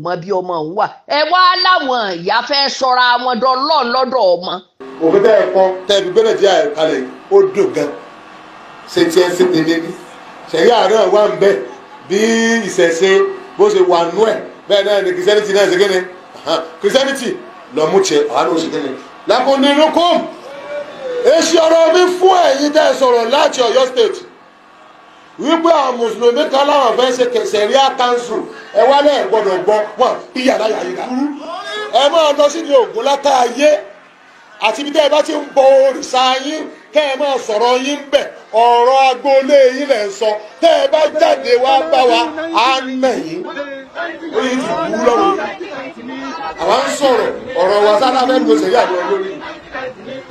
mọ bí ọmọ òun wà ẹ wá láwọn ìyá fẹ́ sọra wọn dọlọ́ọ̀ lọ́dọ̀ ọmọ. òfin tẹ́ ẹ kọ́ tẹ́ ẹ fi gbé nàìjíríà kalẹ̀ ó dùn gan ṣe tiẹ̀ ṣe tẹ̀lé ní ṣẹ̀rí àárẹ̀ wà ń bẹ̀ bí ìṣẹ̀ṣe bó ṣe wà nú ẹ̀ bẹ́ẹ̀ náà ni kìrìsìtẹ́nìtì náà ṣe kéde kìrìsìtẹ́nìtì lọ́mú tiẹ̀ àwọn oṣù kéde lákùn nínú kùn èsì ọ̀rọ̀ mi fún ẹ̀yin tẹ́ ẹ sọ̀rọ̀ láti Ọ̀yọ́ state wípé àwọn mùsùlùmí kan láwọn fẹ́ ṣe Sheria council ẹ wá lẹ́ẹ̀ gbọ́dọ̀ gbọ́ wọn bí yàrá yàrá yìí ẹ máa lọ sí ní ògùn látà ayé àti ibi tẹ́ ẹ bá ti ń bọ òrìṣà yín kẹ́ ẹ máa sọ̀rọ̀ yín bẹ̀ ọ̀rọ̀ agboolé yín lẹ̀ ń sọ tẹ́ ẹ bá jáde wá bá wa á nà yín ó yẹ ti wú lọ́wọ́ àwa ń sọ̀rọ̀ ọ̀rọ̀ wa sára fẹ́ lo Sheria àbí olórí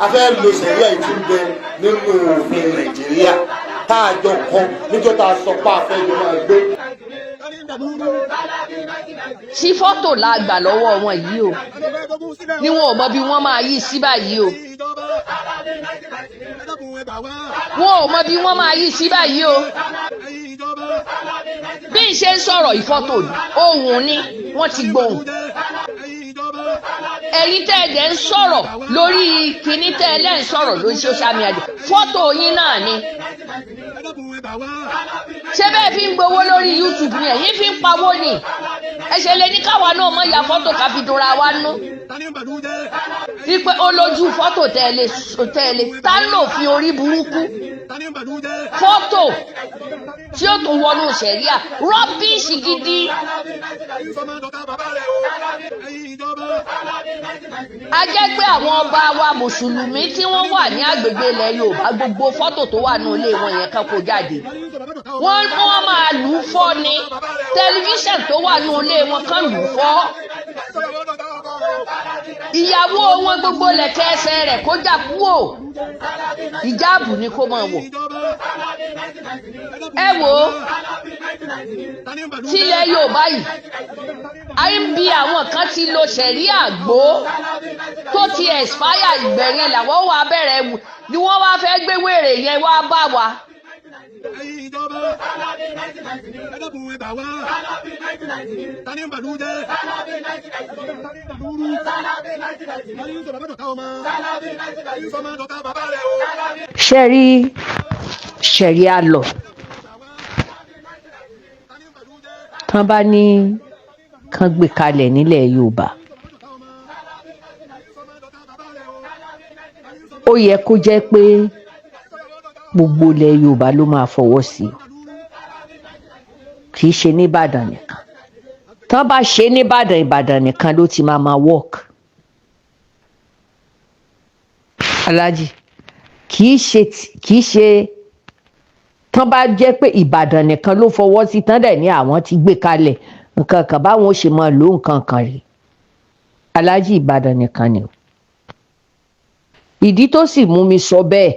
a fẹ́ lo Sheria ìtúndẹ nínú òfin Nàìjíríà tá a jọ kọ níjọ́ tá a sọ pé a fẹ́ jọ máa gbé. sí fọ́tò la gbà lọ́wọ́ wọn yìí o ni wọn ò mọ bí wọ́n máa yí sí báyìí o wọn ò mọ bí wọ́n máa yí sí báyìí o bí n ṣe ń sọ̀rọ̀ ìfọ́tò ohùn ni wọ́n ti gbóhùn ẹ̀yin tẹ́ ẹ̀ dẹ̀ ń sọ̀rọ̀ lórí kíní tẹ́ ẹ lẹ́ ń sọ̀rọ̀ lórí social media fọ́tò yín náà ni ṣé bẹ́ẹ̀ fi ń gbowó lórí YouTube ni ẹ̀yin fi ń pawó ni ẹ ṣe lè ní káwa náà mọ̀ ya fọ́tò ká fi dúnra wa nú wípé ó lójú fọ́tò tẹ́lẹ̀ tá lò fi orí burúkú fọ́tò tí ó tún wọnú Sheria rọ́bìṣì gidi a jẹ́ pé àwọn ọba wa mùsùlùmí tí wọ́n wà ní agbègbè ilẹ̀ Yorùbá gbogbo fọ́tò tó wà ní ilé wọn yẹn kan kó jáde wọ́n máa lù ú fọ́ ni tẹlifíṣàn tó wà ní ilé wọn kan lù ú fọ́ ìyàwó wọn gbogbo lẹ̀kẹ̀ ẹsẹ̀ rẹ̀ kó jà kúò ìjáàbù ni kó máa wọ̀ ẹ wò ó tilẹ̀ Yorùbá yìí a ń bi àwọn kan ti lo Sheria gbó tó ti expire ìgbẹ̀yìn làwọn wà bẹ̀rẹ̀ ni wọ́n wá fẹ́ gbé wèrè yẹn wá bá wa. ṣe rí Sheria lọ tán bá ní kán gbé kalẹ̀ nílẹ̀ Yorùbá ó yẹ kó jẹ́ pé gbogbo ilẹ̀ Yorùbá ló máa fọwọ́ sí i kì í ṣe nìbàdàn nìkan tán bá ṣe nìbàdàn Ìbàdàn nìkan ló ti máa work aláàjì kì í ṣe tán bá jẹ́ pé Ìbàdàn nìkan ló fọwọ́ sí tán dẹ̀ ní àwọn ti gbé kalẹ̀ nǹkan kan báwọn ó ṣe máa lò nǹkan kan rèé aláàjì Ìbàdàn nìkan ni ìdí tó sì mú mi sọ bẹ́ẹ̀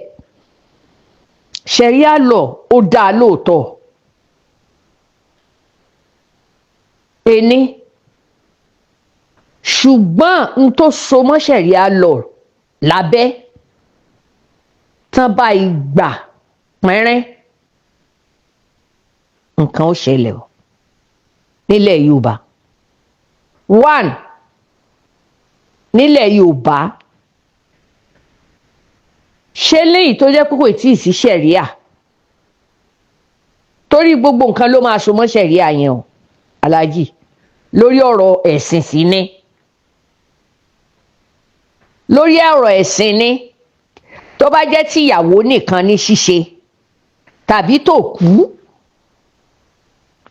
Sheria lọ ó dáa lóòótọ́ ẹni ṣùgbọ́n n tó so mọ́ Sheria lọ lábẹ́ tán bá ìgbà pẹ́rẹ́ nǹkan ó ṣẹlẹ̀ o nílẹ̀ Yorùbá one nílẹ̀ Yorùbá ṣe léyìí tó jẹ́ pé kò tí ì sí Sheria torí gbogbo nǹkan ló máa so mọ́ Sheria yẹn o aláàjì lórí ọ̀rọ̀ ẹ̀sìn sí ni lórí ọ̀rọ̀ ẹ̀sìn ni tó bá jẹ́ tìyàwó nìkan ní ṣíṣe tàbí tó kú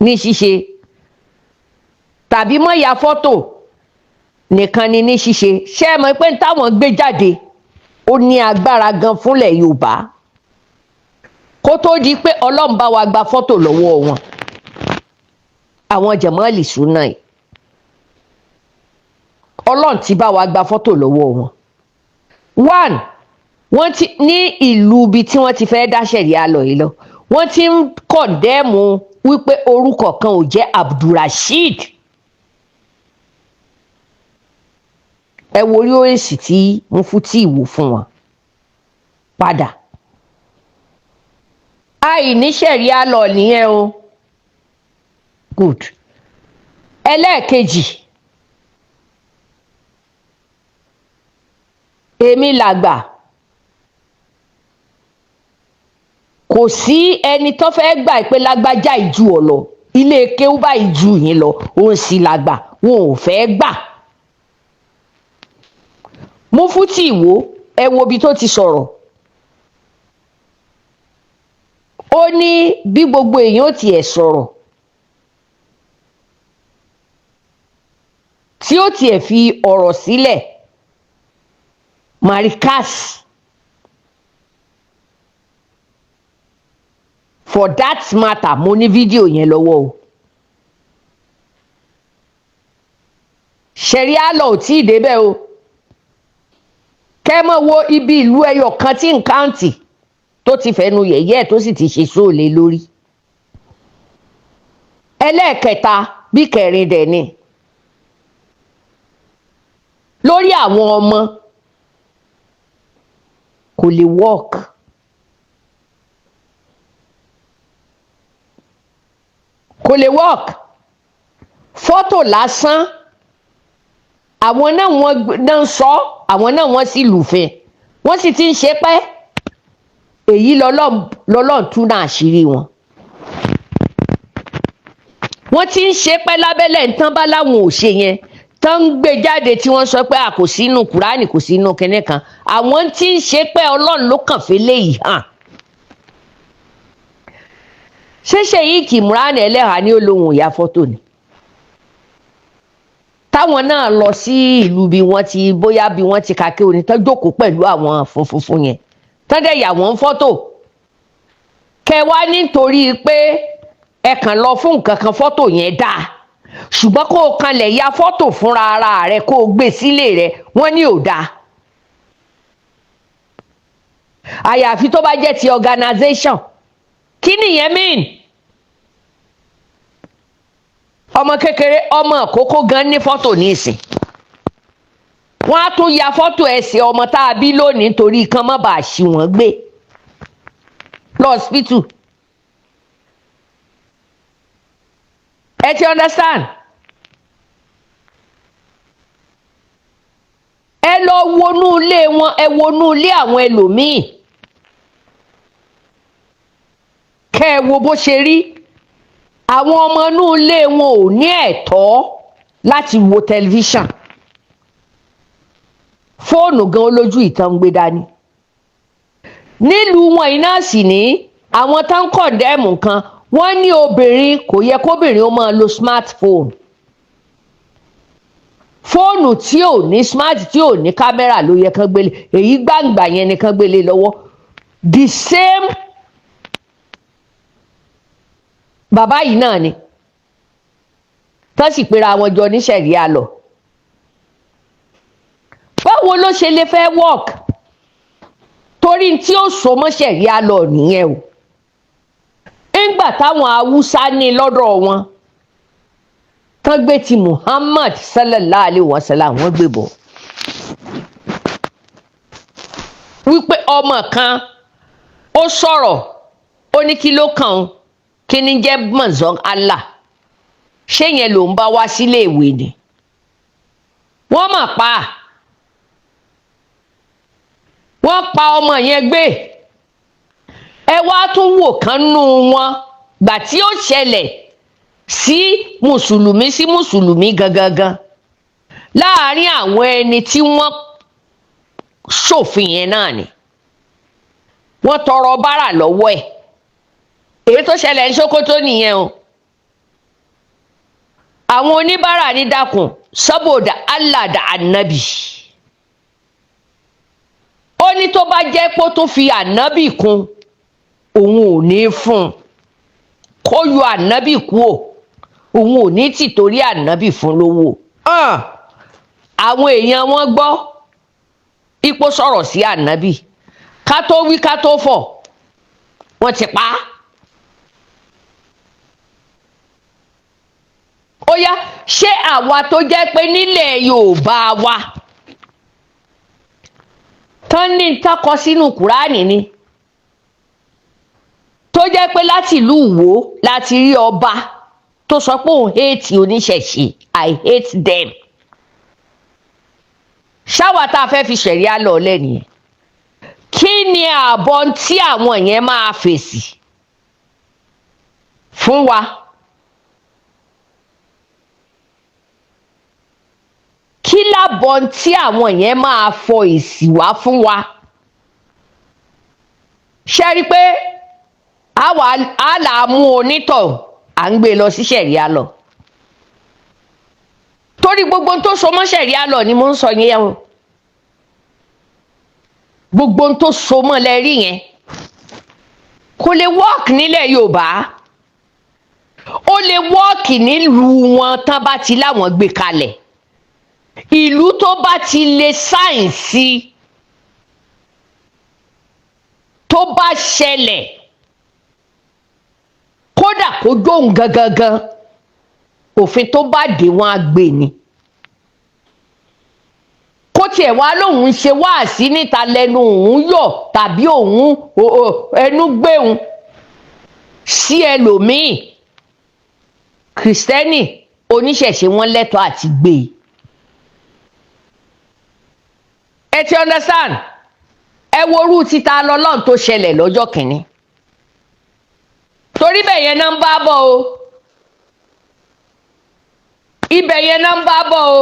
ní ṣíṣe tàbí mọ́ ya fọ́tò nìkan ní ṣíṣe ṣé ẹ mọ̀ pé táwọn gbé jáde ó ní agbára gan fúnlẹ̀ Yorùbá kó tó di pé Ọlọ́run bá wa gba fọ́tò lọ́wọ́ wọn àwọn jàmáàlì súnà yìí Ọlọ́run ti bá wa gba fọ́tò lọ́wọ́ wọn one wọ́n ti ní ìlú ibi tí wọ́n ti fẹ́ dá Sheria lọ yìí lọ wọ́n ti ń kọ̀ndẹ́mù wípé orúkọ kan ò jẹ́ Abdulrasheed ẹ wo orí òsì tí mo fún tí ìwò fún wọn padà àìní Sheria lọ nìyẹn o good ẹlẹ́ẹ̀kejì èmi làgbà kò sí ẹni tó fẹ́ gbà pé lágbájá ìjú ọ lọ ilé kéwú bá ìjú yín lọ òun sì làgbà wọn ò fẹ́ gbà. Mufti Ìwó ẹ wo ibi tó ti sọ̀rọ̀ ó ní bí gbogbo èèyàn ò tiẹ̀ sọ̀rọ̀ tí ó tiẹ̀ fi ọ̀rọ̀ sílẹ̀ marikas for that matter mo ní fídíò yẹn lọ́wọ́ o Sheria law ò tí ì débẹ̀ o kẹ́ mọ̀ wo ibi ìlú ẹyọ kan tí ń káǹtì tó ti fẹnu yẹ̀yẹ́ tó sì ti ṣe sóòlé lórí. ẹlẹ́ẹ̀kẹta bí kẹrin dẹ̀ ni lórí àwọn ọmọ kò lè work. Kò lè work fọ́tò lásán àwọn náà wọ́n náà sọ àwọn náà wọ́n sì lùfẹ́ wọ́n sì ti ń ṣe pẹ́ èyí lọ́lọ́run tún náà àṣírí wọn. Wọ́n ti ń ṣe pẹ́ lábẹ́lẹ̀ ń tán bá láwọn ò ṣe yẹn tán ń gbé jáde tí wọ́n sọ pé a kò sínú Kùránì kò sínú kẹ́nẹ́ kan àwọn tí ń ṣe pẹ́ Ọlọ́run ló kàn fẹ́ léyìí hàn. ṣéṣe yìí kì í múránì ẹlẹ́hàá ní olóhùn ìyá fọ́tò ni táwọn náà lọ sí ìlú bí wọ́n ti bóyá bí wọ́n ti kàké òní tán jókòó pẹ̀lú àwọn funfun yẹn tán dẹ̀ yà wọ́n fọ́tò kẹwàá nítorí pé ẹ kàn lọ fún nǹkan kan fọ́tò yẹn dáa ṣùgbọ́n kó o kanlẹ̀ ya fọ́tò fúnra ara rẹ kó o gbé sílé rẹ wọ́n ní ò dáa àyàfi tó bá jẹ́ ti organization kí nìyẹn mean ọmọ kékeré ọmọ àkókò gan ní fọ́tò ní ìsìn wọ́n á tún ya fọ́tò ẹsẹ̀ ọmọ tá a bí lónìí torí kan má bàa ṣì wọ́n gbé lọ́ọ̀sìpítù ẹ ti understand ẹ lọ wọnú ilé wọn ẹ wọnú ilé àwọn ẹlòmíì kẹ́ ẹ wo bó ṣe rí àwọn ọmọ inú ilé wọn ò ní ẹ̀tọ́ láti wo tẹlifíṣàn fóònù gan olójú ìtàn gbé dání nílùú wọn iná sì ní àwọn tó ń kọ̀ndẹ́mù kan wọ́n ní obìnrin kò yẹ kóbìnrin ó máa lo smartphone fóònù tí ò ní smart tí ò ní kámẹ́rà ló yẹ kán gbélé èyí gbàǹgbà yẹn ni kán gbélé lọ́wọ́ the same bàbá yìí náà ni tán sì pera wọn jọ ní Sheria law báwo ló ṣe lè fẹ́ work torí tí ó so mọ́ Sheria law nìyẹn o nígbà táwọn Haúsá ní lọ́dọ̀ wọn tán gbé ti Muhammad sallallahu alaihi wasallam wọ́n gbé bọ̀ wípé ọmọ kan ó sọ̀rọ̀ ó ní kí ló kàn án kí ni jẹ́ mọ̀zọ́n Allah ṣé yẹn ló ń bá wá sílé ìwé ni wọ́n mà pa wọ́n pa ọmọ yẹn gbé ẹ wá tún wò kán nú wọn gbà tí ó ṣẹlẹ̀ sí mùsùlùmí gangan láàárín àwọn ẹni tí wọ́n ṣòfin yẹn náà ni wọ́n tọrọ bárà lọ́wọ́ ẹ̀ èyí tó ṣẹlẹ̀ ní Sókótó nìyẹn o àwọn oníbàárà ní dákun sábòdà Allah da ànábì ó ní tó bá jẹ́ pé ó tún fi ànábì kún òun ò ní fún un kó yọ ànábì kú o òun ò ní tìtorí ànábì fún lówó àwọn èèyàn wọn gbọ́ ipò sọ̀rọ̀ sí ànábì ká tó wí ká tó fọ̀ wọ́n ti pa á. ó yá ṣé àwa tó jẹ́ pé nílẹ̀ Yorùbá wa tán ní takọ sínú Kùránì ni tó jẹ́ pé láti ìlú Ìwó láti rí ọba tó sọ pé òun héètì oníṣẹ̀ṣe I hate them. ṣáwa tá a fẹ́ fi ṣẹ̀ríà lọ lẹ́nìyẹn kí ni ààbọ̀ tí àwọn yẹn máa fèsì fún wa? Kí lábọ̀ tí àwọn yẹn máa fọ èsì wá fún wa? ṣe rí pé a là á mú onítọ̀ à ń gbé lọ sí ṣẹ̀ríà lọ torí gbogbo tó so mọ́ ṣẹ̀ríà lọ ni mo ń sọ yẹn o. Gbogbo tó so mọ́ lẹ rí yẹn kò lè work nílẹ̀ Yorùbá, ó lè work nílùú wọn tán bá ti láwọn gbé kalẹ̀. Ìlú tó bá ti lè sáyẹ̀nsì tó bá ṣẹlẹ̀ kódà kó jóun gangan òfin tó bá dé wọn á gbé ni. Kó tiẹ̀ wá lóun ń ṣe wáàsí níta lẹ́nu òun yọ̀ tàbí òun ẹnu gbéhun sí ẹlòmíì, kìrìsìtẹ́nì oníṣẹ̀ṣe wọn lẹ́tọ̀ọ́ àti gbé e. Ẹ ti understand? Ẹ worú títa lọ́lọ́run tó ṣẹlẹ̀ lọ́jọ́ kìíní torí ibẹ̀ yẹn náà ń bá bọ̀ o, ibẹ̀ yẹn náà ń bá bọ̀ o.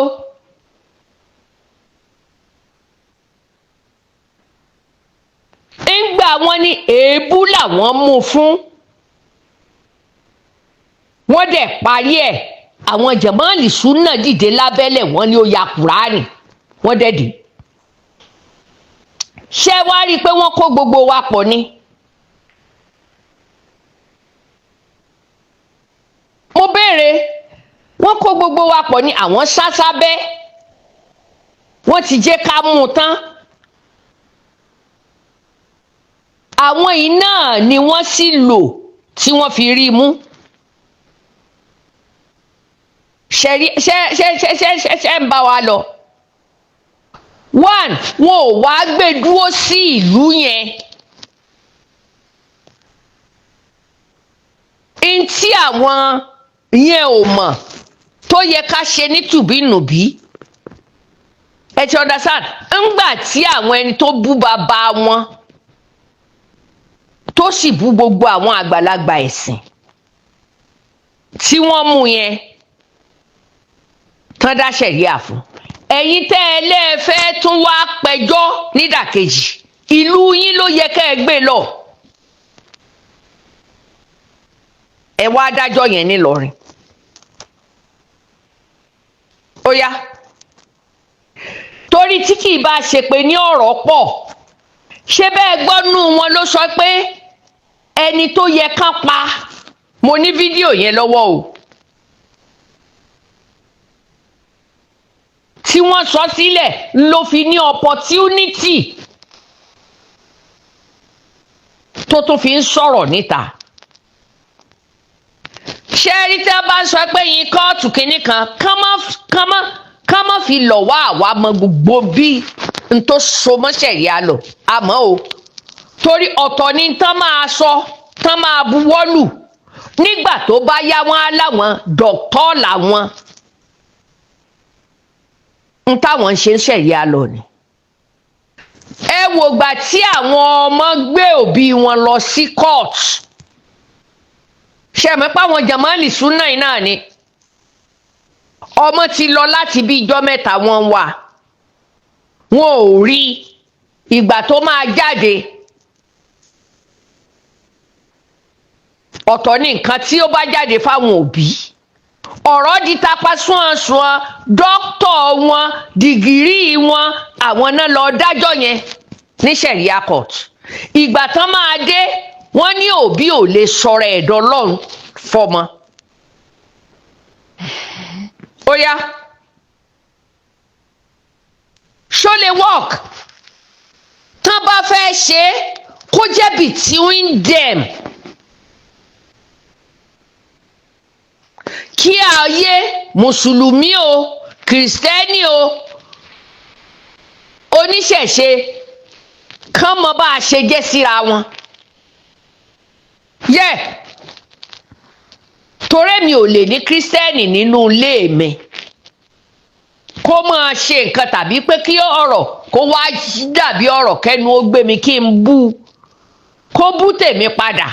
Ńgbà wọn ní èébú làwọn mú fún, wọ́n dẹ̀ parí ẹ̀, àwọn jàmáàlì súnà dìde lábẹ́lẹ̀ wọ́n ní ó ya Kùránì, wọ́n dẹ̀ dé. Ṣé wá rí i pé wọ́n kó gbogbo wa pọ̀ ni? Mo béèrè, wọ́n kó gbogbo wa pọ̀ ni àwọn sásábẹ́, wọ́n ti jẹ́ ká mú un tán. Àwọn yìí náà ni wọ́n sì lò tí wọ́n fi rí i mú. ṣe ń bá wa lọ. One, wọn ò wá gbé dúró sí ìlú yẹn. N tí àwọn yẹn ò mọ̀ tó yẹ ká ṣe ní tùbínùbí. Ẹ ti understand? Ńgbà tí àwọn ẹni tó bú bàbá wọn tó sì bú gbogbo àwọn àgbàlagbà ẹ̀sìn tí wọ́n mú yẹn tán dá ṣẹ̀ríà fún. Ẹ̀yin tẹ́ ẹ lẹ́ẹ̀fẹ́ tún wá pẹjọ́ nídàkejì, ìlú yín ló yẹ kẹ́ ẹ gbé lọ. Ẹ wá dájọ́ yẹn nílọrin. Ó yá. Torí tí kì í bá ṣe pé ní ọ̀rọ̀ pọ̀, ṣé bẹ́ẹ̀ gbọ́nú wọn ló sọ pé ẹni tó yẹ kán pa, mo ní fídíò yẹn lọ́wọ́ o, tí wọ́n sọ sílẹ̀ ló fi ní opportunity tó tún fi ń sọ̀rọ̀ níta. Ṣé ẹni tí a bá ń sọ pé yín kóòtù kìíní kan ká má fi lọ̀ wá àwa mọ gbogbo bí n tó so mọ́ ṣẹ̀ríà lọ àmọ́ o, torí ọ̀tọ̀ ni tán máa sọ tán máa buwọ́lù nígbà tó bá yá wọn á láwọn dọ̀tọ́ làwọn n táwọn ṣe ń ṣẹ̀ríà lọ ni. Ẹ wò gbà tí àwọn ọmọ gbé òbí wọn lọ sí court, ṣe mọ̀ pé àwọn jàmáàlì súnà yìí náà ni ọmọ ti lọ láti bí ijọ́ mẹ́ta wọn wà, wọn ò rí ìgbà tó máa jáde. Ọ̀tọ̀ ni nǹkan tí ó bá jáde fáwọn òbí. Ọ̀rọ̀ di tapa súnwọ̀n dókítà wọn, dìgírì wọn, àwọn náà lọ dájọ́ yẹn ní Sharia court. Ìgbà tán máa dé, wọ́n ní òbí ò lè sọ̀rọ̀ ẹ̀dọ̀ Ọlọ́run fọmọ. Ó yá. Ṣó lè work? Tán bá fẹ́ ṣe kó jẹ́ between them. Kí ayé mùsùlùmí o, kìrìsìtẹ́nì o, oníṣẹ̀ṣe kán mọ bá a ṣe jẹ́ síra wọn. Torí mi ò lè ní kìrìsìtẹ́nì nínú ilé mi kó máa ṣe nǹkan tàbí pé kí ọ̀rọ̀ kó wá dàbí ọ̀rọ̀ kẹ́nu ó gbé mi kí n bú kó bú tèmi padà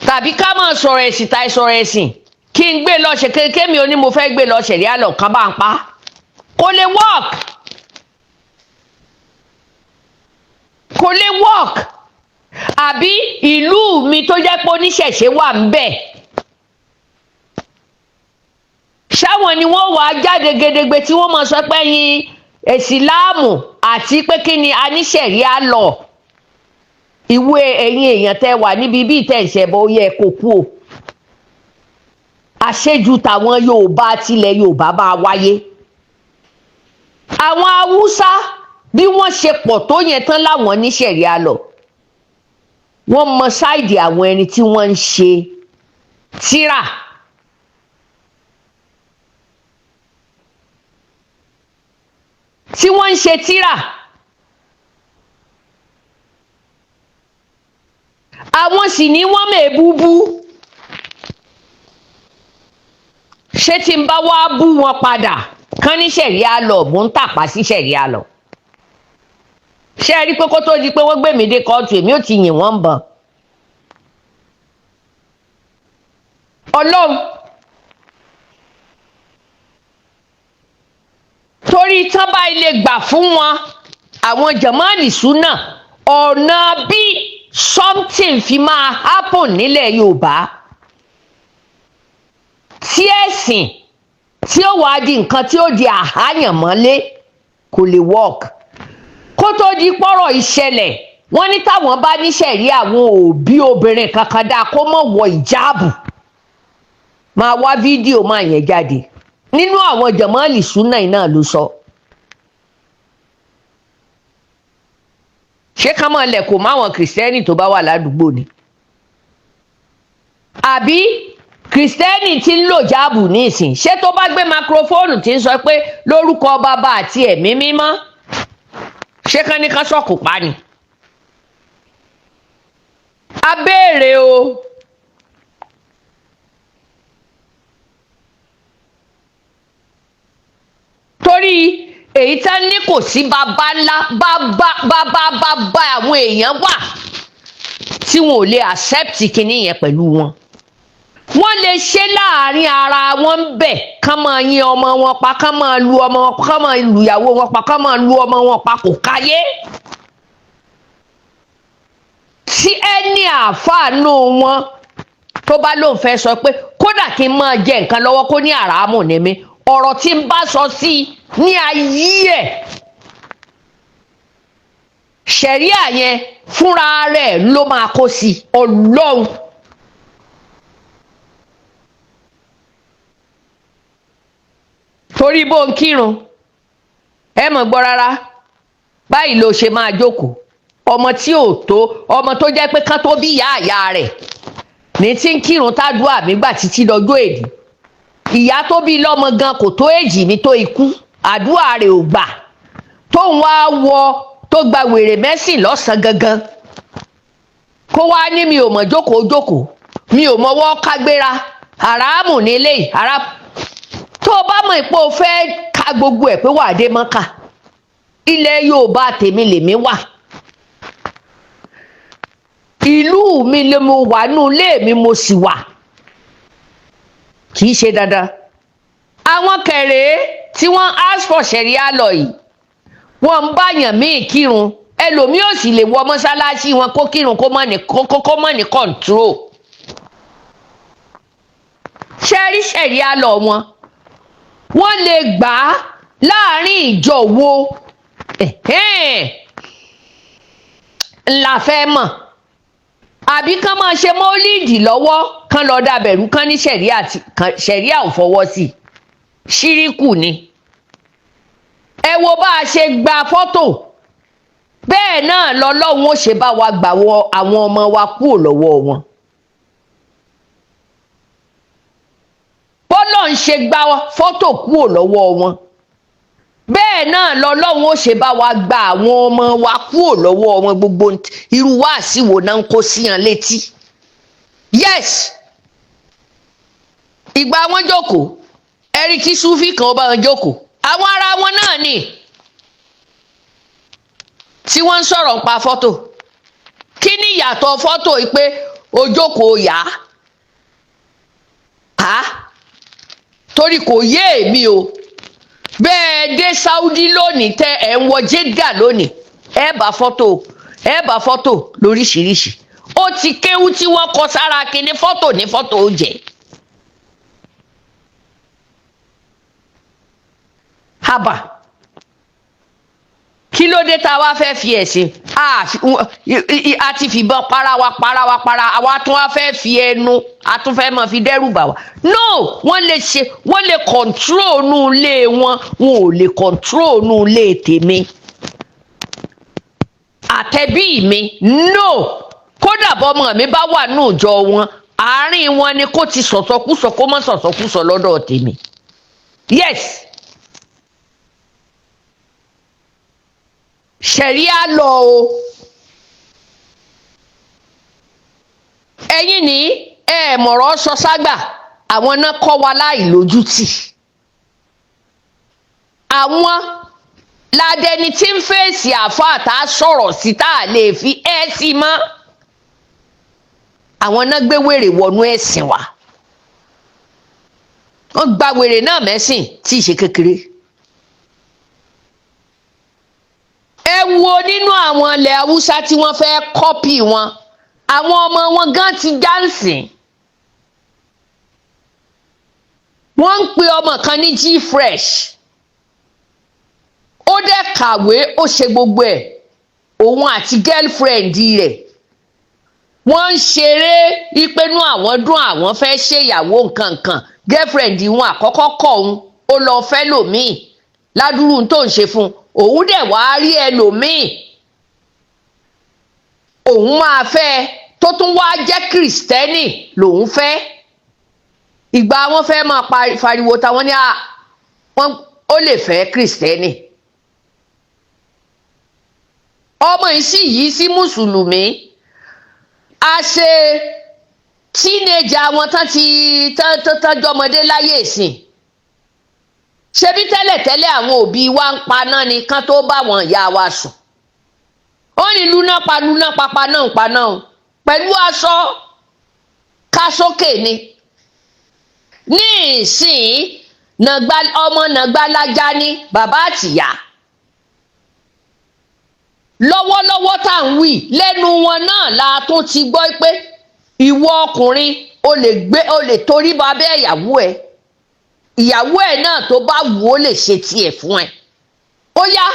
tàbí ká máa sọ̀rọ̀ ẹ̀sìn tàì sọ̀rọ̀ ẹ̀sìn kí n gbé lọ ṣe kémi ó ní mo fẹ́ gbé lọ ṣẹ̀ríà lọ kán bá ń pa kò lè work kò lè work àbí ìlú mi tó jẹ́ pé oníṣẹ̀ṣe wà ń bẹ̀ ṣáwọn ni wọ́n wà jáde gedegbe tí wọ́n máa sọ pé yín ìsìláàmù àti pé kí ni a ní ṣẹ̀ríà lọ ìwé ẹ̀yin èèyàn tẹ́ wà níbi bí ìtẹ̀sẹ̀bọ̀ ó yẹ kó kú o àṣejù tàwọn Yorùbá tilẹ̀ Yorùbá máa wáyé àwọn Haúsá bí wọ́n ṣe pọ̀ tó yẹn tán láwọn ní ṣẹ̀ríà lọ wọ́n mọ sáìdì àwọn ẹni tí wọ́n ń ṣe tírà tí wọ́n ń ṣe tírà àwọn sì ní wọ́n mẹ́ búbú ṣé tí n bá wá bú wọn padà kán ní ṣẹ̀ríà lọ mò ń tàpá sí ṣẹ̀ríà lọ ṣé ẹ rí pé kó tó di pé wọ́n gbé mi dé kóòtù èmi ò ti yìn wọ́n bọ̀n Ọlọ́run torí tán bá ilé gbà fún wọn àwọn jàmáàlì súnà ọ̀nà bí something fi máa happen nílẹ̀ Yorùbá tí ẹ̀sìn tí ó wá di nǹkan tí ó di àháyànmọ́lé kò lè work kó tó di pọ́rọ̀ ìṣẹ̀lẹ̀ wọ́n ní táwọn bá ní ṣẹ̀ríà àwọn òbí obìnrin kankan dáa kó mọ̀ wọ ìjáàbù máa wá fídíò máa yẹn jáde nínú àwọn jàmáàlì súnà iná ló sọ ṣé ká máa lẹ̀kọ̀ máwọn kìrìsìtẹ́nì tó bá wà ládùúgbò ni àbí kìrìsìtẹ́nì tí ń lò jáàbù ní ìsìn ṣé tó bá gbé makrofóònù tí ń sọ pé lórúkọ bàbá àti ẹ̀mí mímọ́ ṣé kán ní ká sọ̀kò pa ni a béèrè o torí èyí tá ní kò sí bàbá ńlá bàbá àwọn èèyàn wà tí wọn ò lè accept kinní yẹn pẹ̀lú wọn wọ́n lè ṣe láàrin ara wọn bẹ̀ kán máa yin ọmọ wọn pa kán máa lu ọmọ wọn kán máa lu ìyàwó wọn pa kán máa lu ọmọ wọn pa kò káyé tí ẹni àfààní wọn tó bá lóun fẹ́ sọ pé kódà kí n máa jẹ nǹkan lọ́wọ́ kó ní àràámù ní mi ọ̀rọ̀ tí n bá sọ sí ní ayé ẹ̀ ṣẹ̀ríà yẹn fúnra rẹ̀ ló máa kó sí Ọlọ́run torí bó ń kírun ẹ mọ̀ gbọ́ rárá báyìí ló ṣe máa jókòó ọmọ tí ò tó ọmọ tó jẹ́ pé kán tó bí ìyá àyà rẹ̀ ní tí ń kírun tádùá mi gbà títí lọ́jọ́ èdè ìyá tó bí lọ́mọ gan kò tó èjì mi tó ikú àdúrà rẹ̀ ò gbà tóun wá wọ tó gba wèrè mẹ́sìn lọ́sàn-án gangan kó wá ní mi ò mọ̀ jókòó mi ò mọwọ́ kágbéra haramu nílé haramu tó o bá mọ̀ pé o fẹ́ ka gbogbo ẹ̀ pé wà á dé mọ́kà ilẹ̀ Yorùbá tèmi lèmi wà ìlú mi lè mo wà nù ilé mi mo sì wà kì í ṣe dandan àwọn kẹrẹ tí wọ́n ask for ṣẹ̀ríà lọ yìí wọ́n ń báyàn míì kírun ẹlòmíì ò sì lè wọ mọ́sálásí wọn kó kírun kó mọ̀ ní control ṣẹ́rí ṣẹ̀ríà lọ wọ́n lè gbà á láàrin ìjọ wo ńlá fẹ́ mọ̀ àbí kán máa ṣe mọ́lídì lọ́wọ́ kán lọ dàbẹ̀rú kán ní ṣẹ̀ríà ò fọwọ́ sí ṣíríkù ni ẹ wo bá a ṣe gba fọ́tò bẹ́ẹ̀ náà lọ́lọ́run ó ṣe bá wa gbà wọ àwọn ọmọ wa kúrò lọ́wọ́ wọn bọ́lọ̀ ń ṣe gba fọ́tò kúrò lọ́wọ́ wọn bẹ́ẹ̀ náà lọ́lọ́run ó ṣe bá wa gba àwọn ọmọ wa kúrò lọ́wọ́ wọn gbogbo irú wáàsí wo náà ń kó síyan létí yes ìgbà wọn jókòó ẹ̀rí kí súfì kan ó bá wọn jókòó àwọn ará wọn náà ni tí wọ́n ń sọ̀rọ̀ pa fọ́tò kí ni ìyàtọ̀ fọ́tò yìí pé ojókòó yá torí kò yé èmi o bẹ́ẹ̀ dé Saudi lónìí tẹ ẹ̀ ń wọ Jeddah lónìí ẹ bá fọ́tò lóríṣiríṣi ó ti kéwú tí wọ́n kọ sára kíní fọ́tò ní fọ́tò ó jẹ́ haba kí ló dé tá a wá fẹ́ fi ẹ̀sìn a ti fìbọn para àwa tún wá fẹ́ fi ẹnu a tún fẹ́ máa fi dẹ́rù bà wá no wọ́n lè control nù ilé wọn ò lè control nù ilé tèmi àtẹ̀bí mi no kódà bọ́mọ mi bá wà nù ìjọ wọn àárín wọn ni kó ti sọ̀sọ̀kúsọ kó má sọ̀sọ̀kúsọ lọ́dọ̀ tèmi yes. Sheria lọ o ẹ̀yin ní mọ̀rọ̀ sọ ságbà àwọn náà kọ́ wa láì lójútì àwọn ládẹni tí ń fèsì àfáà tá a sọ̀rọ̀ sí tá a lè fi sí mọ́ àwọn náà gbé wèrè wọnú ẹ̀sìn wa wọ́n gba wèrè náà mẹ́sìn tí ì ṣe kékeré. ẹ wo nínú àwọn ilẹ̀ haúsá tí wọ́n fẹ́ kọ́pì wọn àwọn ọmọ wọn gan ti jáǹsìn wọ́n ń pe ọmọ kan ní G-Fresh ó dẹ̀ kàwé ó ṣe gbogbo ẹ̀ òun àti girlfriend rẹ̀ wọ́n ń ṣeré ìpinnu àwọn dùn àwọn fẹ́ ṣèyàwó nǹkankan girlfriend wọn àkọ́kọ́ kọ̀ òun ó lọ fẹ́ lòmíì ládùúrú tó ń ṣe fún un òun dẹ̀ wá rí ẹlòmíì òun máa fẹ́ tó tún wá jẹ́ kìrìsìtẹ́nì lòun fẹ́ ìgbà wọn fẹ́ máa fariwo táwọn ní ó lè fẹ́ kìrìsìtẹ́nì ọmọ yìí sì yí sí mùsùlùmí a ṣe tínéjà wọn tán ti tọ́jọ́mọdé láyé ìsìn ṣebí tẹ́lẹ̀tẹ́lẹ̀ àwọn òbí wa ń paná ni kán tó bá wọn ìyá wa sùn ó ní lúná papa náà ń paná o pẹ̀lú aṣọ kásókè ni ní ìsìn ọmọ nàgbàlájà ní bàbá àtìyá lọ́wọ́lọ́wọ́ tá à ń wí lẹ́nu wọn náà la tún ti gbọ́ pé ìwọ ọkùnrin o lè torí ba bẹ́ẹ̀ ìyàwó ẹ̀ náà tó bá wù ó lè ṣe tiẹ̀ fún ẹ ó yá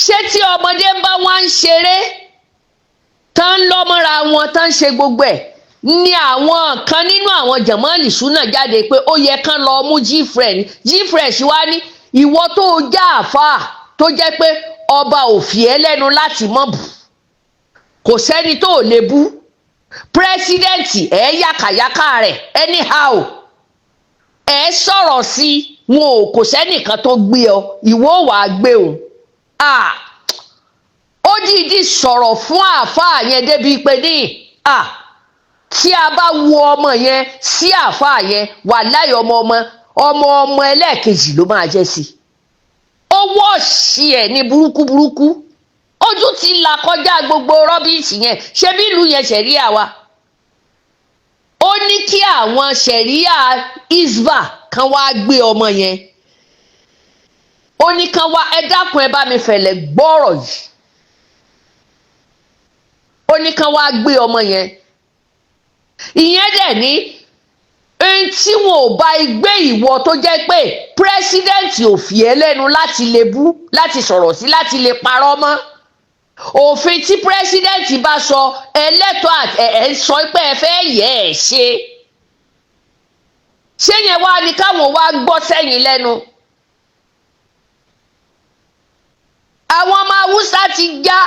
ṣé tí ọmọdé bá wá ń ṣeré tán ń lọ́mọ́ra wọn tán ń ṣe gbogbo ẹ̀ ní àwọn kan nínú àwọn jàmọ́ọ̀lì súnà jáde pé ó yẹ kán lọ mú G-Fresh wá ní ìwọ tó já àfáà tó jẹ́ pé ọba ò fi ẹ́ lẹ́nu láti mọ̀ bù kò sẹ́ni tó lè bú pírẹsidẹ́ǹtì yàkàyàkà rẹ̀ anyhow sọ̀rọ̀ sí wọn ò kò sẹ́nìkan tó gbé ọ ìwọ wàá gbé o ó dìídì sọ̀rọ̀ fún àáfàá yẹn débi pé ní tí a bá wo ọmọ yẹn sí àáfàá yẹn wàláhì ọmọ ẹlẹ́ẹ̀kejì ló máa jẹ́ sí ó wọ́ọ̀ṣì ẹ̀ ní burúkú ojú ti là kọjá gbogbo rọ́bìsì yẹn ṣé bí ìlú yẹn ṣẹ̀ríà wa ó ní kí àwọn ṣẹ̀ríà isba kan wá gbé ọmọ yẹn ó ní kan wá ẹ dákun ẹ bá mi fẹ̀lẹ̀ gbọ́rọ̀ yìí ó ní kan wá gbé ọmọ yẹn ìyẹn dẹ̀ ní ẹni tí wọn ò bá gbé ìwọ tó jẹ́ pé pírẹsidẹ́ǹtì ò fi ẹ́ lẹ́nu láti lè bú láti sọ̀rọ̀ sí láti lè parọ́ mọ́ òfin tí pírẹsidẹ́ǹtì bá sọ ẹlẹ́tọ̀ọ́ ẹ̀ sọ pé ẹ fẹ́ yẹ ẹ̀ ṣé yẹn wá ní káwọn wá gbọ́ sẹ́yìn lẹ́nu àwọn ọmọ haúsá ti já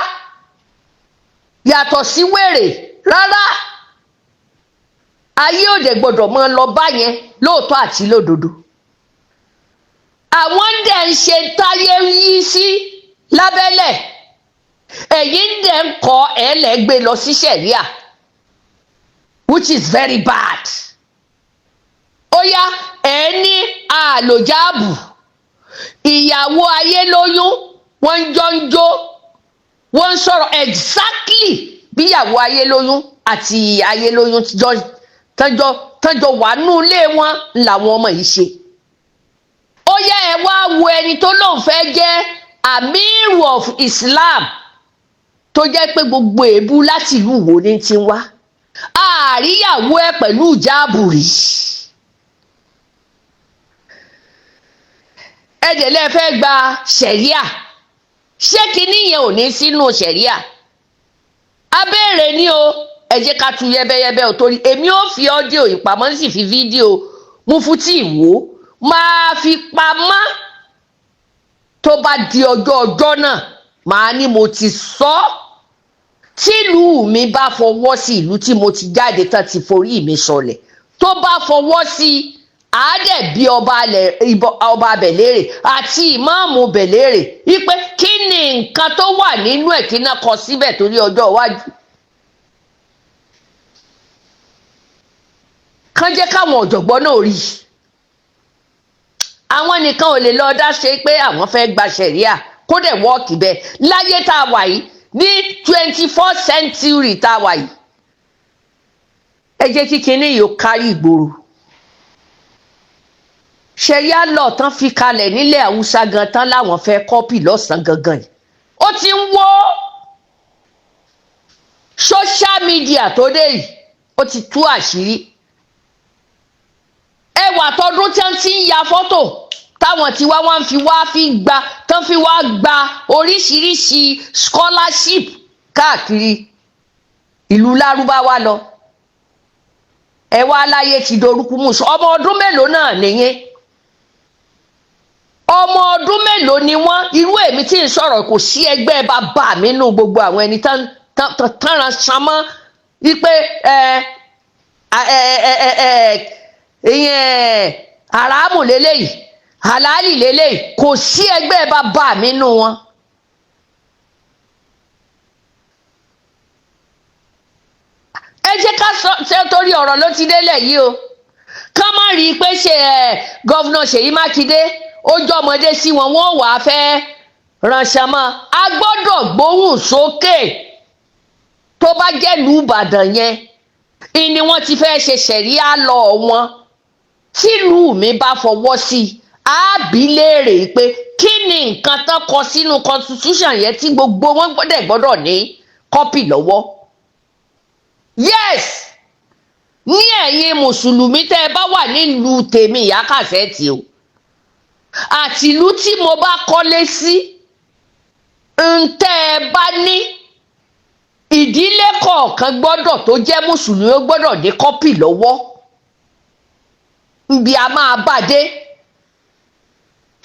yàtọ̀ sí wèrè rárá ayé òde gbọ́dọ̀ máa lọ bá yẹn lóòótọ́ àti lódodo àwọn dẹ̀ ń ṣe táyé yí sí lábẹ́lẹ̀ ẹ̀yin dẹ̀ ń kọ́ ẹ̀ẹ́lẹ́gbẹ́ lọ sí ṣẹ̀ríà which is very bad ó yá ẹ ní àlòjáàbù ìyàwó ayé lóyún wọ́n jọ ń jó wọ́n ń sọ̀rọ̀ exactly bí ìyàwó ayé lóyún àti ayé lóyún tọ́jọ́ wà nú ilé wọn làwọn ọmọ yìí ṣe. ó yá ẹ wá wo ẹni tó lóun fẹ́ jẹ́ amiru of Islam tó jẹ́ pé gbogbo èébú láti ìlú wo ni ti ń wá àríyàwó ẹ pẹ̀lú ìjáàbù rí. ẹ̀dẹ̀ lẹ́ fẹ́ gba Sheria ṣé kinní yẹn ò ní sínú Sheria abéèrè ni o ẹ jẹ́ ká tu yẹ́bẹ́yẹ́bẹ́ o torí èmi ò fi ọ́díò ìpamọ́ sì fi fídíò mú fún tí ìwò máa fi pamọ́ tó bá di ọjọ́ náà màá ní mo ti sọ tílùú mi bá fọwọ́ sí ìlú tí mo ti jáde tán ti forí mi sọlẹ̀ tó bá fọwọ́ sí àádẹ́ bí ọba abẹ̀lérè àti ìmáàmù bẹ̀lérè wípé kí ni nǹkan tó wà nínú ẹ̀ kí náà kọ síbẹ̀ torí ọjọ́ iwájú. kán jẹ́ káwọn ọ̀jọ̀gbọ́n náà rí àwọn nìkan ò lè lọ dá ṣe pé àwọn fẹ́ gba Sheria kó dẹ̀ wọ́ọ̀kì bẹ́ẹ̀ láyé tá a wà yìí ní 24th century tá a wà yìí ẹ jẹ́ kí kinní yìí ó kárí ìgboro. Sheria lọ tán fi kalẹ̀ nílẹ̀ Haúsá gan tán láwọn fẹ́ kọ́pì lọ́sàn-án gangan yìí ó ti ń wó social media tó dé yìí ó ti tú àṣírí ẹwà tọdún tí wọ́n ti ń ya fọ́tò táwọn tí wọ́n fi wá gba oríṣiríṣi scholarship káàkiri ìlú lárúbáwá lọ ẹ wá láyé ti dorúkú mùsùn ọmọ ọdún mélòó náà nìyẹn ọmọ ọdún mélòó ni wọ́n irú èmi tí ń sọ̀rọ̀ kò sí ẹgbẹ́ bàbá mi nù gbogbo àwọn ẹni tán sanmọ́ wípé ìyẹn haramu lélẹ́yìí halali lélẹ́yìí kò sí ẹgbẹ́ bàbá mi nù wọn. ẹ jẹ́ ká ṣe torí ọ̀rọ̀ ló ti délẹ̀ yìí o ká má rí i pé ṣe gọ́vnà Ṣèyí Mákindé ó jọmọdé sí wọn wọ́n wàá fẹ́ ránṣẹ́ mọ́ a gbọ́dọ̀ gbóhùn sókè tó bá jẹ́ ìlú Ìbàdàn yẹn ni wọ́n ti fẹ́ ṣe Sheria lọ wọn tílùú mi bá fọwọ́ sí i á bí léèrè pé kí ni nǹkan tán kọ sínú constitution yẹn tí gbogbo wọn gbọ́dọ̀ ní kọ́pì lọ́wọ́. Yes ní ẹ̀yin mùsùlùmí tẹ́ ẹ bá wà nílùú tèmi ìyá Cassette o àti ìlú tí mo bá kọ́lé sí ntẹ́ ẹ bá ní ìdílé kọ̀ọ̀kan gbọ́dọ̀ tó jẹ́ mùsùlùmí ó gbọ́dọ̀ ní kọ́pì lọ́wọ́ nbí a máa bàdé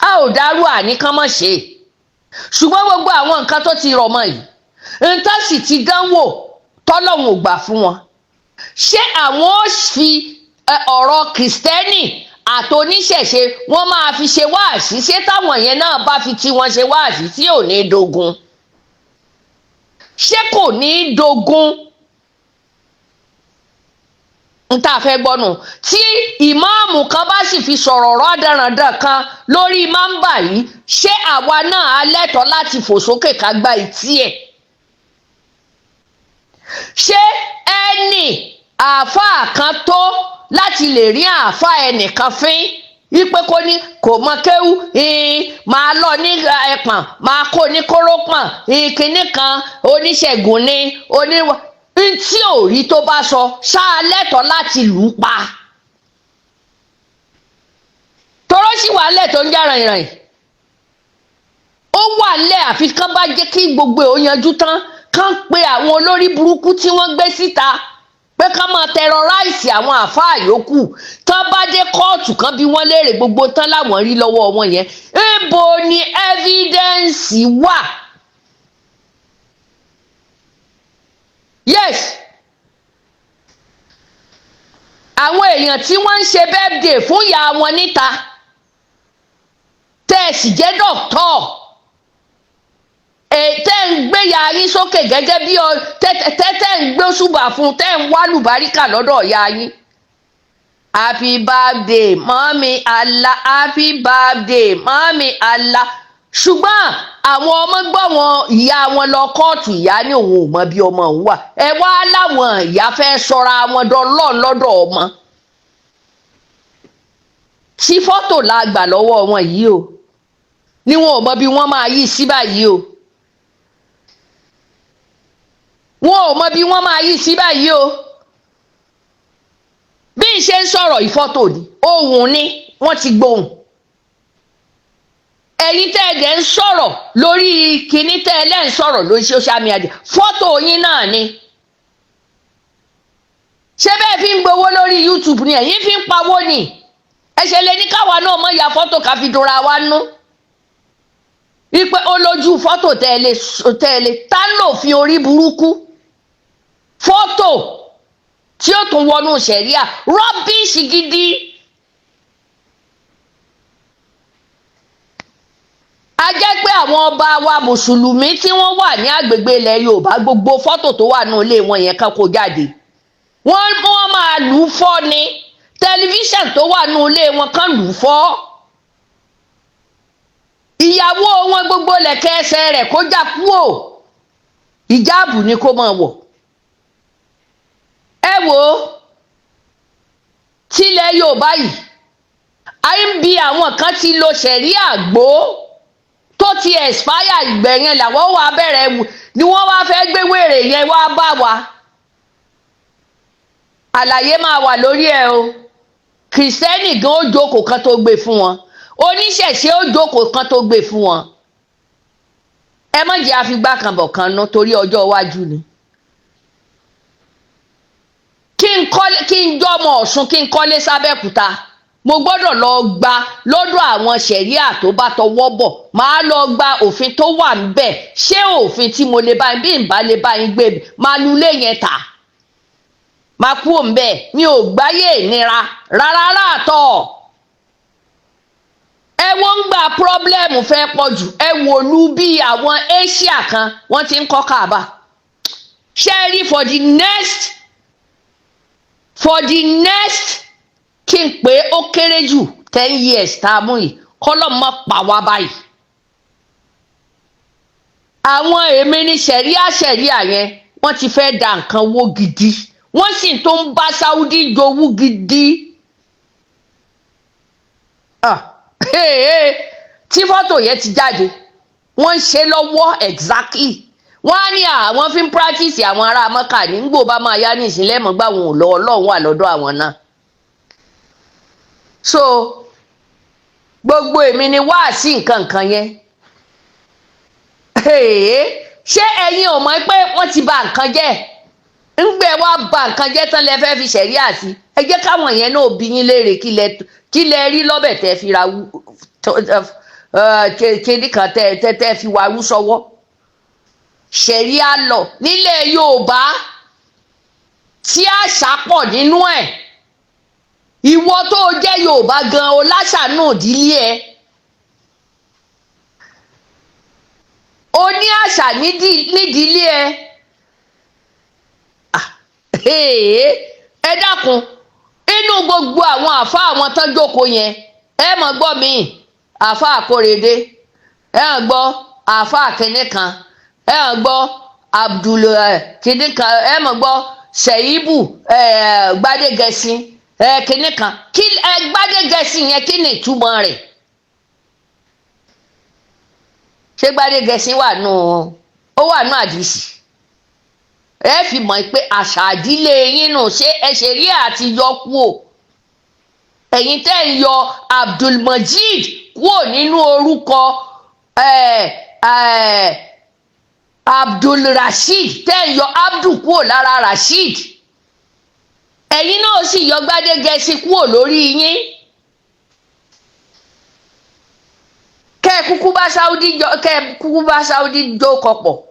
a ò dárú àníkán mọ̀ ṣe ṣùgbọ́n gbogbo àwọn nǹkan tó ti rọ̀ mọ́ yìí nǹkan sì ti dánwò tọ́lọ́hun ò gbà fún wọn ṣé àwọn ò fi ọ̀rọ̀ kìrìsìtẹ́nì àtòníṣẹ̀ṣe wọ́n máa fi ṣe wáàsí ṣé táwọn yẹn náà bá fi tiwọn ṣe wáàsí tí ò ní dogun ṣé kò ní dogun n tá a fẹ́ gbọ́nù tí ìmáàmù kan bá sì fi sọ̀rọ̀ rádaràdà kan lórí máńbà yìí ṣé àwa náà á lẹ́tọ̀ọ́ láti fò sókè ká gba ìtí ẹ̀ ṣé ẹnì àáfàá kan tó láti lè rí àáfàá ẹnìkan fín wípé kó ní kò mọ kéwú máa lọ ní ẹpọ̀n máa kó ní kórópọ̀n kinní kan oníṣègùn ní oníwà tí ò rí tó bá sọ ṣáà lẹ́tọ̀ọ́ láti lù ú pa toró sì wà lẹ̀ tó ń já rìnrìn ó wà lẹ̀ àfi kán bá jẹ́ kí gbogbo ẹ̀ ó yanjú tán kán pe àwọn olórí burúkú tí wọ́n gbé síta pé kán máa tẹrọráìsì àwọn àáfàá yòókù tán bá dé kóòtù kan bí wọ́n léèrè gbogbo tán láwọn rí lọ́wọ́ wọn yẹn níbo ni ẹ́fídẹ́ǹsì wà. Yes àwọn èèyàn tí wọ́n ń ṣe birthday fún ìyá wọn níta tẹ́ ẹ sì jẹ́ dọ́kítọ̀ tẹ́ ń gbé ya yín sókè gẹ́gẹ́ bí tẹ́ ń gbé ṣùgbà fún tẹ́ ń wá lùbáríkà lọ́dọ̀ ìyá yín happy birthday mọ́mí Allah happy birthday mọ́mí Allah. Ṣùgbọ́n àwọn ọmọ gbọ́ wọn ìyá wọn lọ kóòtù, ìyá ní òun ò mọ bí ọmọ òun wà. Ẹ wá láwọn ìyá fẹ́ sọra wọn dọlọ́ọ̀ lọ́dọ̀ ọmọ. Tí fọ́tò la gbà lọ́wọ́ wọn yìí o, ni wọn ò mọ bí wọ́n máa yí sí báyìí o. Wọn ò mọ bí wọ́n máa yí sí báyìí o. Bí n ṣe ń sọ̀rọ̀ ìfọ́tò ni, ohùn ni wọ́n ti gbóhùn. Ẹ̀yin tẹ́ ẹ dẹ̀ ń sọ̀rọ̀ lórí kíní tẹ́ ẹ lẹ́ ń sọ̀rọ̀ lórí social media, fọ́tò yín náà ni. Ṣé bẹ́ẹ̀ fi ń gbowó lórí YouTube ni ẹ̀yin fi ń pawó ni? Ẹ ṣe lè ní káwa náà mọ̀ ya fọ́tò ká fi dúnra wa nú. Wípé ó lójú fọ́tò tẹ́ ẹ lè tá lò fi orí burúkú. Fọ́tò tí ó tún wọnú ṣẹ̀ríà, rọ́bìṣì gidi. A jẹ́ pé àwọn ọba wa mùsùlùmí tí wọ́n wà ní agbègbè ilẹ̀ Yorùbá, gbogbo fọ́tò tó wà nínú ilé wọn yẹn kan kó jáde. Wọ́n máa lù ú fọ́ ni. Tẹlifíṣàn tó wà nínú ilé wọn kan lù ú fọ́. Ìyàwó wọn gbogbo lẹ̀kẹ̀ ẹsẹ̀ rẹ̀ kó já kúò. Ìjáàbù ni kó máa wọ̀. Ẹ wò ó, tílẹ̀ Yorùbá yìí, ayé ń bi àwọn kan ti lo ṣẹ̀ríà gbó tó ti expire ìgbẹ̀yẹn làwọn wà bẹ̀rẹ̀ wù ni wọ́n wá fẹ́ gbé wèrè yẹn wá bá wa. Àlàyé máa wà lórí ẹ o. Kìrìsìtẹ́nì gan ó jókòó kan tó gbé fún wọn. Oníṣẹ̀ṣe ó jókòó kan tó gbé fún wọn. Ẹ má jẹ́ àfigbá kan bọ̀ kan ná torí ọjọ́ iwájú ni. Kí n jọmọ Ọ̀ṣun kí n kọ́lé sábẹ́kúta, mo gbọ́dọ̀ lọ gba lọ́dọ̀ àwọn ṣẹ̀ríà tó bá tọwọ́ bọ̀. Màá lọ gba òfin tó wà níbẹ̀. Ṣé òfin tí mo lè bá yín bí n bá lè bá yín gbé máa lulẹ̀ yẹn tà? Máa kú òǹbẹ̀, mi ò gbáyé ìnira rárá láàtọ̀. Ẹ wọ́n ń gba pírọ́blẹ́mù fẹ́ pọ̀ jù. Ẹ wò lú bí àwọn Asia kan wọ́n ti ń kọ́ Kaaba. Ṣé ẹ rí for the next kí n pé ó kéré jù 10 years tá a mú yìí kọ́lọ́ mọ́ pa wá báyìí. Àwọn èmi ní ṣẹ̀ríà yẹn wọ́n ti fẹ́ da nǹkan wó gidi. Wọ́n sì tó ń bá Saudi jowú gidi. Tí fọ́tò yẹn ti jáde, wọ́n ń ṣe lọ́wọ́ exactly. Wọ́n á ní àwọn fi ń practice àwọn ará Mọ́kà ní gbò bá máa yá ní ìsìnlẹ̀ mọ́ gbà wọn ò lọ Ọlọ́run wà lọ́dọ̀ àwọn náà. So gbogbo èmi ni wá sí nǹkan yẹn. Ṣé ẹ̀yin ò mọ̀ pé wọ́n ti bà nǹkan jẹ́? ń gbé wá bà nǹkan jẹ́ tán lẹ fẹ́ fi ṣẹ̀ríà sí. Ẹ jẹ́ káwọn yẹn náà bí yín léèrè kí lẹ rí lọ́bẹ̀ tẹ́ fi ra kéde kan tẹ́ fi wá rú sọ́wọ́. Ṣẹ̀ríà lọ nílẹ̀ Yorùbá tí àṣà pọ̀ nínú ẹ̀. Ìwọ tó jẹ́ Yorùbá gan o láṣà náà dílé ẹ. O ní àṣà nídìílé ẹ. Ẹ dákun, inú gbogbo àwọn àfá àwọn tán jókòó yẹn, ẹ mọ̀ gbọ́ mi, àfá Àkórèdé, ẹ mọ̀ gbọ́ àfá kìnní kan, ẹ mọ̀ gbọ́ Abdul kìnní kan, ẹ mọ̀ gbọ́ Ṣèyíbù Gbádégẹṣin kìnní kan. Gbádégẹṣin yẹn kí ni ìtumọ̀ rẹ̀? Ṣé Gbádégẹṣin wà nù àdìsí? Ẹ fi mọ̀ pé àṣà ìdílé yín nù. Ṣé ẹ Ṣẹ̀ríà àti yọ kúò? Ẹ̀yin tẹ́ ń yọ Abdulmajid kúò nínú orúkọ Abdulrasheed, tẹ́ ń yọ Abdul kúò lára Rasheed. Ẹ̀yin náà sì yọ Gbádégẹṣin kúò lórí yín. Kẹ́ kúkú bá Saudi jó kọpọ̀.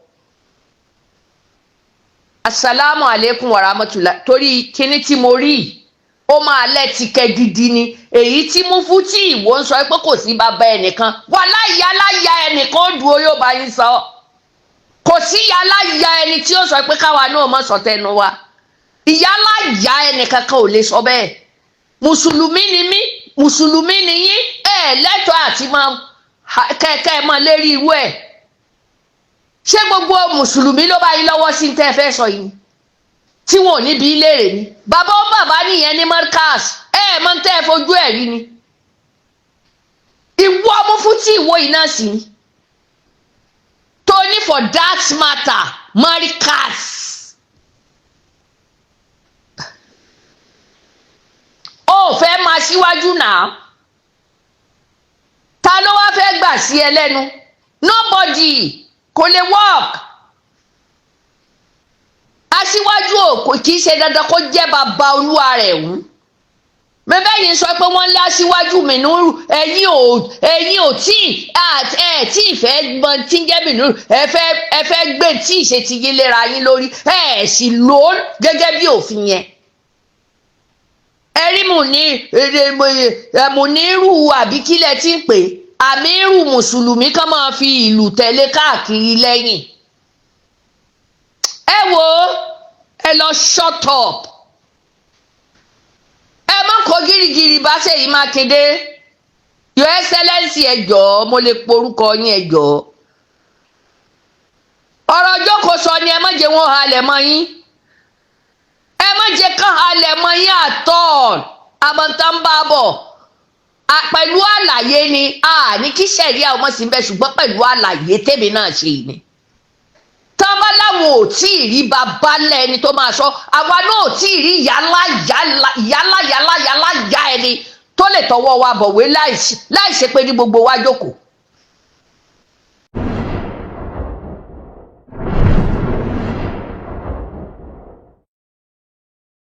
Assalamu alaikum wa rahmatullah. Torí kíní tí mo rí ó máa lẹ́tìkẹ́ gidi ni. Èyí tí mú fún tí ìwọ ń sọ pé kò sí bàbá ẹnìkan. Wà láyà ẹnìkan ó dúró yóò bá yín sọ. Kò sí yàláyà ẹni tí ó sọ pé káwa náà mọ̀ sọ tẹnu wa. Ìyáláyà ẹnìkan kan ò lè sọ bẹ́ẹ̀. mùsùlùmí ni mí mùsùlùmí ni yín lẹ́tọ̀ọ́ àti máa kẹ́kẹ́ mọ́ lérí irú ẹ̀. ṣé gbogbo mùsùlùmí ló bá yín lọ́wọ́ sí tẹ́ ẹ fẹ́ sọ yìí tí wọn ò níbi léèrè ni? bàbá ó bàbá nìyẹn ní marcus mọ́ tẹ́ ẹ fojú ẹ̀ rí ni. ìwọ ọmọ fún tí ìwọ yìí náà sì ni. Tony for that matter marcus. ó fẹ́ máa síwájú náà. ta ló wá fẹ́ gbà sí ẹ lẹ́nu? Nobody. Kò lè work. Aṣíwájú kò kì í ṣe dandan kó jẹ́ bàbá olúwa rẹ̀ hùn. Bẹ́ẹ̀ yìí sọ pé wọ́n lé aṣíwájú Mínúrù ẹ̀yin ò tí ìfẹ́ mọ tí ń jẹ́ Mínúrù ẹ fẹ́ gbé tí ìṣe ti yé léra yín lórí sì lò ó gẹ́gẹ́ bí òfin yẹn. Ẹ rí Mùnírù àbí kílẹ̀ tí ń pè àmírù mùsùlùmí kan máa fi ìlú tẹ̀lé káàkiri lẹ́yìn. Ẹ wo ẹ lọ shut up. Ẹ má kó gírígírí bá Ṣèyí Mákindé. Your Excellency ẹ jọ̀ọ́ mo lè porúkọ yín ẹ jọ̀ọ́. ọ̀rọ̀ jókòó sọ ni ẹ má jẹ́ wọn halẹ̀ mọ́ yín. Ẹ má jẹ́ kán halẹ̀ mọ́ yín àtọ̀ àmọ̀tán bá bọ̀. Pẹ̀lú àlàyé ni ní kí ṣẹ̀ríà ọmọ sí bẹ́ẹ̀ ṣùgbọ́n pẹ̀lú àlàyé tèmi náà ṣe ni. Tọ́ba láwọn ò tí ì rí bàbá lẹ́ni tó máa sọ àwa náà ò tí ì rí yálà ẹni tó lè tọwọ́ wa bọ̀wé láì ṣe pé ní gbogbo wa jókòó.